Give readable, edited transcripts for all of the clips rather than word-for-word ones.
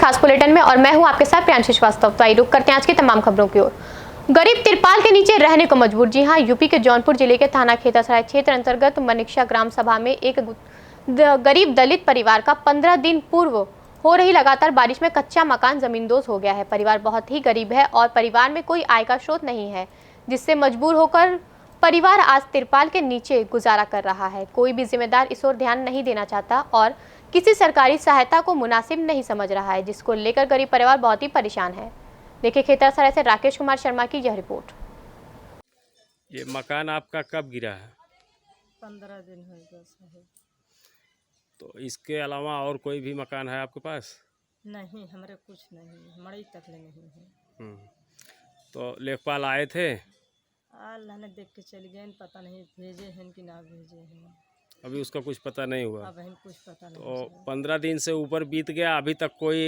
खास बुलेटिन में और मैं हूं आपके साथ प्रियांशी श्रीवास्तव। तो आइए रुक करते हैं आज की तमाम खबरों की ओर। गरीब तिरपाल के नीचे रहने को मजबूर। जी हां, यूपी के जौनपुर जिले के थाना खेतासराय क्षेत्र अंतर्गत मनिक्षा ग्राम सभा में एक गरीब दलित परिवार का 15 दिन पूर्व हो रही लगातार बारिश में कच्चा मकान जमींदोज हो गया है। परिवार बहुत ही गरीब है और परिवार में कोई आय का स्रोत नहीं है, जिससे मजबूर होकर परिवार आज तिरपाल के नीचे गुजारा कर रहा है। कोई भी जिम्मेदार इस ओर ध्यान नहीं देना चाहता और किसी सरकारी सहायता को मुनासिब नहीं समझ रहा है, जिसको लेकर गरीब परिवार बहुत ही परेशान है। देखिए खेतासराय से राकेश कुमार शर्मा की यह रिपोर्ट। ये मकान आपका कब गिरा है? 15 दिन हो गए। तो इसके अलावा और कोई भी मकान है आपके पास? नहीं, हमारे कुछ नहीं, मड़ई तक ले नहीं है। तो लेखपाल आए थे? अल्लाह ने देख के चल गए, पता नहीं भेजे हैं कि ना भेजे हैं। अभी उसका कुछ पता नहीं हुआ। अब कुछ पता नहीं। तो 15 दिन से ऊपर बीत गया, अभी तक कोई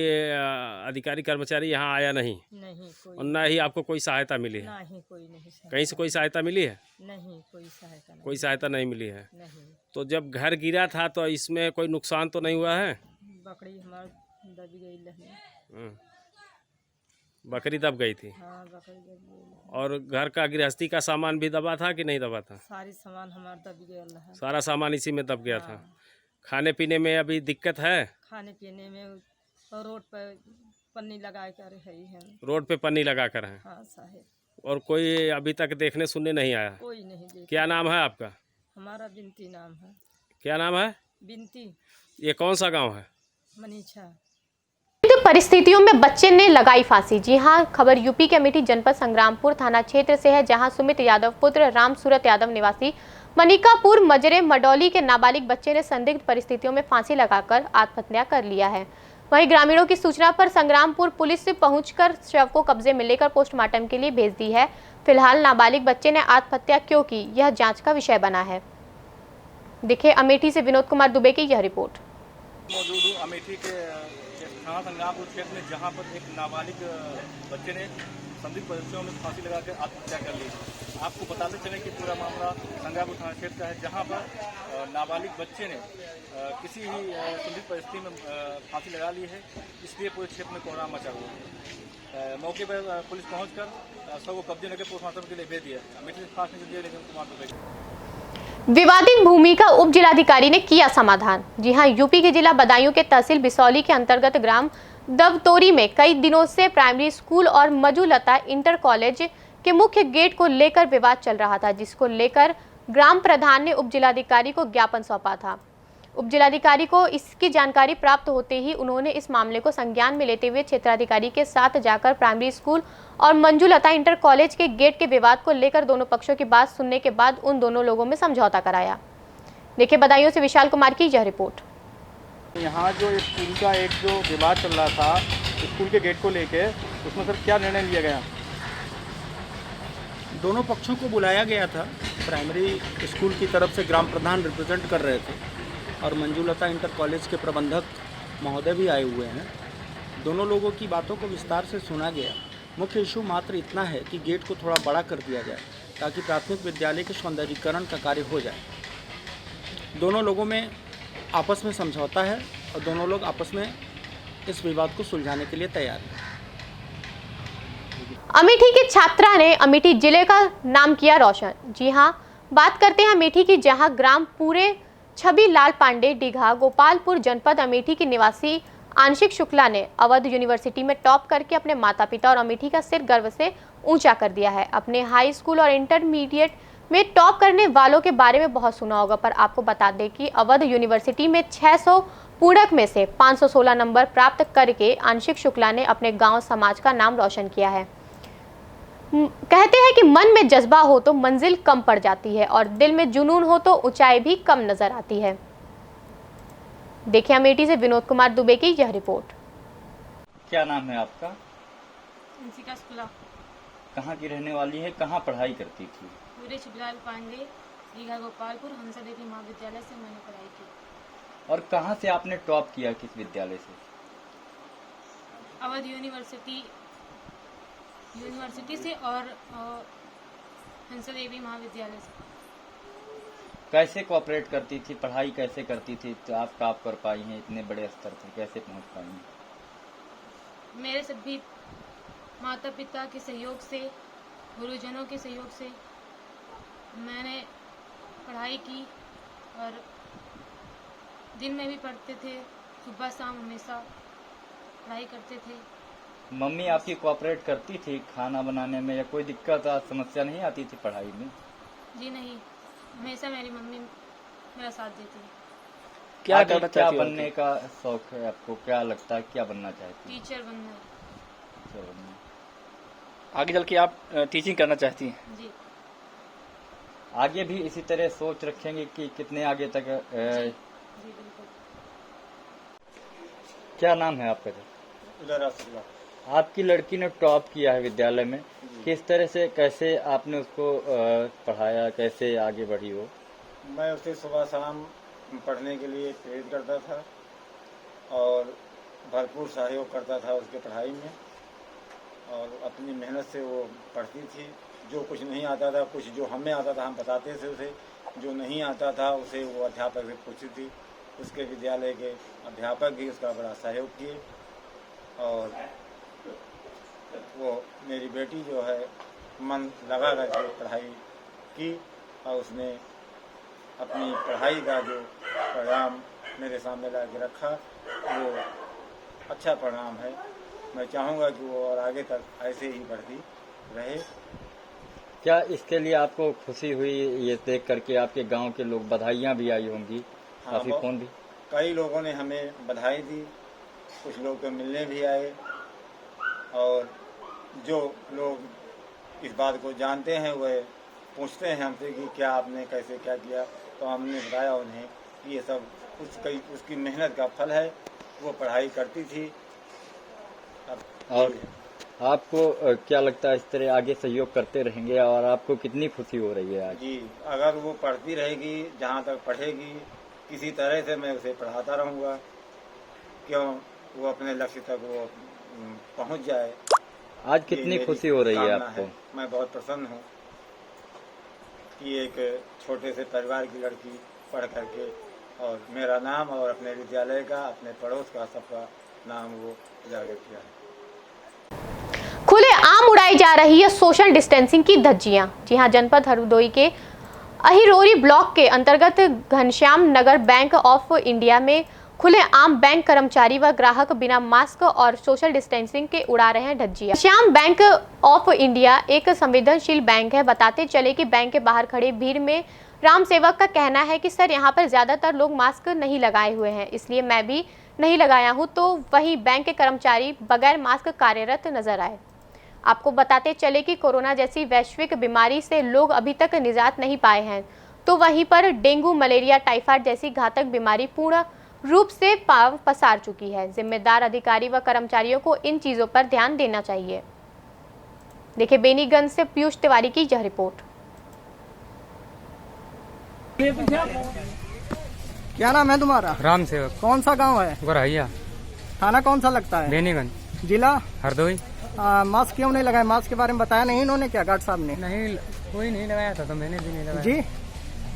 अधिकारी कर्मचारी यहाँ आया नहीं? नहीं कोई। और ना ही आपको कोई सहायता मिली है? नहीं कोई नहीं। कहीं से कोई सहायता मिली है? नहीं कोई सहायता नहीं। कोई सहायता नहीं मिली है? नहीं। तो जब घर गिरा था तो इसमें कोई नुकसान तो नहीं हुआ है? बकरी हमारी दब गई। बकरी दब गई थी? हाँ, बकरी दब गई। और घर का गृहस्थी का सामान भी दबा था कि नहीं दबा था? सारी सामान हमारा दब गया। सारा सामान इसी में दब गया था। हाँ। खाने पीने में अभी दिक्कत है? खाने पीने में रोड पर पन्नी लगा कर है। रोड पे पन्नी लगा कर है? हाँ साहेब। और कोई अभी तक देखने सुनने नहीं आया? कोई नहीं देखा। क्या नाम है आपका? हमारा बिनती नाम है। क्या नाम है? बिनती। ये कौन सा गांव है? मनीषा। परिस्थितियों में बच्चे ने लगाई फांसी। जी हां, खबर यूपी के अमेठी जनपद संग्रामपुर थाना क्षेत्र से है, जहां सुमित यादव पुत्र राम सूरत यादव निवासी मनिकापुर मजरे मडौली के नाबालिग बच्चे ने संदिग्ध परिस्थितियों में फांसी लगाकर आत्महत्या कर लिया है। वहीं ग्रामीणों की सूचना पर संग्रामपुर पुलिस से पहुंचकर शव को कब्जे में लेकर पोस्टमार्टम के लिए भेज दी है। फिलहाल नाबालिग बच्चे ने आत्महत्या क्यों की, यह जांच का विषय बना है। देखिए अमेठी से विनोद कुमार दुबे की यह रिपोर्ट। मौजूद हूँ अमेठी के थाना संग्रामपुर क्षेत्र में, जहाँ पर एक नाबालिग बच्चे ने संदिग्ध परिस्थितियों में फांसी लगाकर आत्महत्या कर ली। आपको बताते चले कि पूरा मामला संग्रामपुर थाना क्षेत्र का है, जहाँ पर नाबालिग बच्चे ने किसी ही संदिग्ध परिस्थिति में फांसी लगा ली है। इसलिए पूरे क्षेत्र में कोहराम मचा हुआ है। मौके पर पुलिस पहुंचकर सब को कब्जे लेकर पोस्टमार्टम के लिए भेज दिया। अमेठी से खास न्यूज़ विनोद कुमार दुबे। विवादित भूमि का उप जिलाधिकारी ने किया समाधान। जी हां, यूपी के जिला बदायूं के तहसील बिसौली के अंतर्गत ग्राम दवतोरी में कई दिनों से प्राइमरी स्कूल और मजुलता इंटर कॉलेज के मुख्य गेट को लेकर विवाद चल रहा था, जिसको लेकर ग्राम प्रधान ने उप जिलाधिकारी को ज्ञापन सौंपा था। उप जिलाधिकारी को इसकी जानकारी प्राप्त होते ही उन्होंने इस मामले को संज्ञान में लेते हुए क्षेत्राधिकारी के साथ जाकर प्राइमरी स्कूल और मंजुलता इंटर कॉलेज के गेट के विवाद को लेकर दोनों पक्षों की बात सुनने के बाद उन दोनों लोगों में समझौता कराया। देखिए बदायूं से विशाल कुमार की यह रिपोर्ट। यहाँ जो स्कूल का एक जो विवाद चल रहा था स्कूल के गेट को लेके, उसमें सर क्या निर्णय लिया गया? दोनों पक्षों को बुलाया गया था। प्राइमरी स्कूल की तरफ से ग्राम प्रधान रिप्रेजेंट कर रहे थे और मंजुलता इंटर कॉलेज के प्रबंधक महोदय भी आए हुए हैं। दोनों लोगों की बातों को विस्तार से सुना गया। मुख्य इशू मात्र इतना है कि गेट को थोड़ा बड़ा कर दिया जाए ताकि प्राथमिक विद्यालय के सौंदर्यीकरण का कार्य हो जाए। दोनों लोगों में आपस में समझौता है और दोनों लोग आपस में इस विवाद को सुलझाने के लिए तैयार हैं। अमेठी की छात्रा ने अमेठी जिले का नाम किया रोशन। जी हां, बात करते हैं अमेठी की, जहां ग्राम पूरे छवि लाल पांडे डीघा गोपालपुर जनपद अमेठी की निवासी आंशिक शुक्ला ने अवध यूनिवर्सिटी में टॉप करके अपने माता पिता और अमेठी का सिर गर्व से ऊंचा कर दिया है। अपने हाई स्कूल और इंटरमीडिएट में टॉप करने वालों के बारे में बहुत सुना होगा, पर आपको बता दें कि अवध यूनिवर्सिटी में 600 पूरक में से 516 नंबर प्राप्त करके आंशिक शुक्ला ने अपने गांव समाज का नाम रोशन किया है। कहते हैं कि मन में जज्बा हो तो मंजिल कम पड़ जाती है और दिल में जुनून हो तो ऊंचाई भी कम नजर आती है। देखिए अमेठी से विनोद कुमार दुबे की यह रिपोर्ट। क्या नाम है आपका? अंशिका शुक्ला। कहाँ की रहने वाली है? कहाँ पढ़ाई करती थी? पूरे शिवलाल पांडे दीघा गोपालपुर हंसा देवी महाविद्यालय से मैंने पढ़ाई की। और कहाँ से आपने टॉप किया, किस विद्यालय से? अवध यूनिवर्सिटी से और हंसा देवी महाविद्यालय से। कैसे कोऑपरेट करती थी, पढ़ाई कैसे करती थी तो आप टॉप कर पाई हैं, इतने बड़े स्तर पर कैसे पहुंच पाई हैं? मेरे सभी माता पिता के सहयोग से, गुरुजनों के सहयोग से मैंने पढ़ाई की और दिन में भी पढ़ते थे, सुबह शाम हमेशा पढ़ाई करते थे। मम्मी आपकी कोऑपरेट करती थी खाना बनाने में या कोई दिक्कत समस्या नहीं आती थी पढ़ाई में? जी नहीं, हमेशा मेरी मम्मी मेरा साथ देती है। क्या आगे करना क्या चाहती हो बनने का शौक है आपको? क्या लगता है क्या बनना चाहती टीचर बनना है। है? आगे चल के आप टीचिंग करना चाहती हैं? जी आगे भी इसी तरह सोच रखेंगे कि कितने आगे तक जी बिल्कुल। क्या नाम है आपका? आपकी लड़की ने टॉप किया है विद्यालय में, किस तरह से कैसे आपने उसको पढ़ाया, कैसे आगे बढ़ी हो? मैं उसे सुबह शाम पढ़ने के लिए प्रेरित करता था और भरपूर सहयोग करता था उसके पढ़ाई में, और अपनी मेहनत से वो पढ़ती थी। जो कुछ नहीं आता था, कुछ जो हमें आता था हम बताते थे उसे, जो नहीं आता था उसे वो अध्यापक से पूछती थी। उसके विद्यालय के अध्यापक भी उसका बड़ा सहयोग किए, और वो मेरी बेटी जो है मन लगा करके पढ़ाई की, और उसने अपनी पढ़ाई का जो परिणाम मेरे सामने ला के रखा वो अच्छा परिणाम है। मैं चाहूँगा कि वो और आगे तक ऐसे ही बढ़ती रहे। क्या इसके लिए आपको खुशी हुई ये देख करके? आपके गांव के लोग बधाइयाँ भी आई होंगी, काफी फोन भी? कई लोगों ने हमें बधाई दी, कुछ लोग तो मिलने भी आए, और जो लोग इस बात को जानते हैं वह पूछते हैं हमसे कि क्या आपने कैसे क्या किया, तो हमने बताया उन्हें कि ये सब उसकी मेहनत का फल है। वो पढ़ाई करती थी। और आपको क्या लगता है इस तरह आगे सहयोग करते रहेंगे और आपको कितनी खुशी हो रही है आज? जी, अगर वो पढ़ती रहेगी, जहाँ तक पढ़ेगी, किसी तरह से मैं उसे पढ़ाता रहूँगा, क्यों वो अपने लक्ष्य तक वो पहुँच जाए। आज कितनी खुशी हो रही है आपको? मैं बहुत प्रसन्न हूँ कि एक छोटे से परिवार की लड़की पढ़ करके और मेरा नाम और अपने विद्यालय का, अपने पड़ोस का, सबका नाम वो उजागर किया है। खुले आम उड़ाई जा रही है सोशल डिस्टेंसिंग की धज्जियां। जी हां, जनपद हरदोई के अहिरोरी ब्लॉक के अंतर्गत घनश्याम नगर बैंक ऑफ इंडिया में खुले आम बैंक कर्मचारी व ग्राहक बिना मास्क और सोशल डिस्टेंसिंग के उड़ा रहे हैं धज्जियां। घनश्याम बैंक ऑफ इंडिया एक संवेदनशील बैंक है। बताते चले कि बैंक के बाहर खड़े भीड़ में राम सेवक का कहना है कि सर यहाँ पर ज्यादातर लोग मास्क नहीं लगाए हुए हैं, इसलिए मैं भी नहीं लगाया हूँ। तो वही बैंक के कर्मचारी बगैर मास्क कार्यरत नजर आए। आपको बताते चले कि कोरोना जैसी वैश्विक बीमारी से लोग अभी तक निजात नहीं पाए हैं, तो वहीं पर डेंगू, मलेरिया, टाइफाइड जैसी घातक बीमारी पूर्ण रूप से पाव पसार चुकी है। जिम्मेदार अधिकारी व कर्मचारियों को इन चीजों पर ध्यान देना चाहिए। देखिए बेनीगंज से पीयूष तिवारी की यह रिपोर्ट। क्या नाम है तुम्हारा? राम सेवक। कौन सा गांव है? गोरहैया। थाना कौन सा लगता है? बेनीगंज। जिला हरदोई। मास्क क्यों नहीं लगाया? मास्क के बारे में बताया नहीं इन्होंने क्या गार्ड साहब ने? नहीं, कोई नहीं लगाया था तो मैंने भी नहीं लगाया। जी,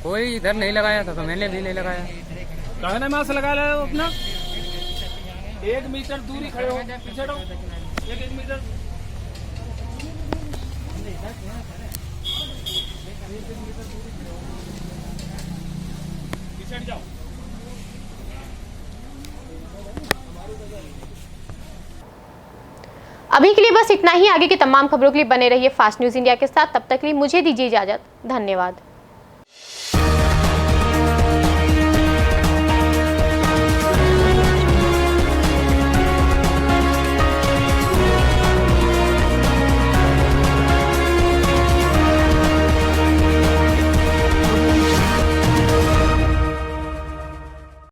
कोई इधर नहीं लगाया था तो मैंने भी नहीं लगाया। कहने मास्क लगा लो अपना, 1 मीटर दूरी खड़े हो, पीछे हटो, 1 मीटर। पीछे जाओ। अभी के लिए बस इतना ही। आगे की तमाम खबरों के लिए बने रहिए फास्ट न्यूज इंडिया के साथ। तब तक के लिए मुझे दीजिए इजाजत। धन्यवाद।